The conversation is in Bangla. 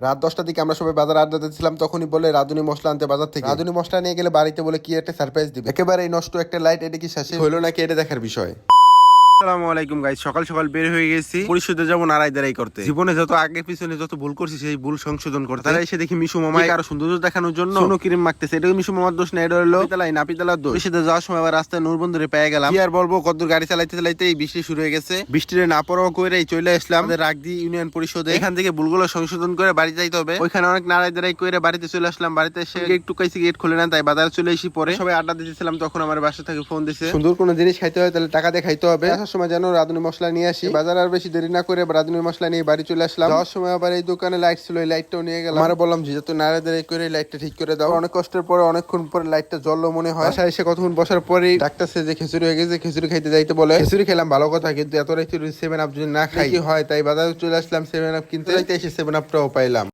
রাত 10টার দিকে আমরা সবাই বাজার আড্ডা দিচ্ছিলাম, তখনই বলে রাঁধুনি মশলা আনতে বাজার থেকে। রাঁধুনি মশলা নিয়ে গেলে বাড়িতে বলে কি একটা সারপ্রাইজ দিবে। একেবারে এই নষ্ট একটা লাইট, এটা কি শেষে হইলো নাকি এটা দেখার বিষয়। আসসালামু আলাইকুম গাইস, সকাল সকাল বের হয়ে গেছি পরিশোধে যাবো নারাই দাঁড়াই করতে। জীবনে যত আগে পিছনে যত ভুল করছি সেই ভুল সংশোধন করতে। তারা এসে দেখি মিশু মামা আরো সৌন্দর্য দেখানোর জন্য সোনো ক্রিম মাখতেছে। এটা মিশু মামার দোষ না, এটা হলো নাপিতালার দোষ। পরিশোধে যাওয়ার সময় আবার রাস্তায় নূর বন্ধুরে পেয়ে গেলাম। কি আর বলবো, কদ্দুর গাড়ি চালাইতে চালাইতে এই বৃষ্টি শুরু হয়ে গেছে। বৃষ্টিরে না পরোয়া করে চলে আসলাম রাগদি ইউনিয়ন পরিষদে। এখান থেকে ভুলগুলো সংশোধন করে বাড়ি যাইতে হবে। ওইখানে অনেক নারাই দাঁড়াই করে বাড়িতে চলে আসলাম। বাড়িতে এসে একটু কাইছি, গেট খুলে না, তাই বাজারে চলে এসে পরে সবাই আড্ডা দিতেছিলাম। তখন আমার বাসা থেকে ফোন দিছে, সুন্দর কোনো জিনিস খাইতে হয় তাহলে টাকা দিয়ে খাইতে হবে। আসার সময় যেন রাঁধুনি মশলা নিয়ে আসি। বাজার আর বেশি দেরি না করে রাঁধুনি মশলা নিয়ে বাড়ি চলে আসলাম। যাওয়ার সময় আবার এই দোকানে লাইট ছিল, এই লাইটটাও নিয়ে গেলাম। আমরা বললাম যে যত নাড়া দাঁড়াই করে লাইটটা ঠিক করে দাও। অনেক কষ্টের পরে অনেকক্ষণ পরে লাইটটা জ্বললো মনে হয়। বাসায় এসে কতক্ষণ বসার পরেই ডাক্তার সে যে খিচুড়ি হয়ে গেছে, খিচুড়ি খাইতে যাইতে বলে। খিচুড়ি খেলাম ভালো কথা, কিন্তু এত রাইতে 7 আপ যদি না খাই কি হয়, তাই বাজারে চলে আসলাম 7 আপ কিনতে। এসে 7 আপটাও পাইলাম।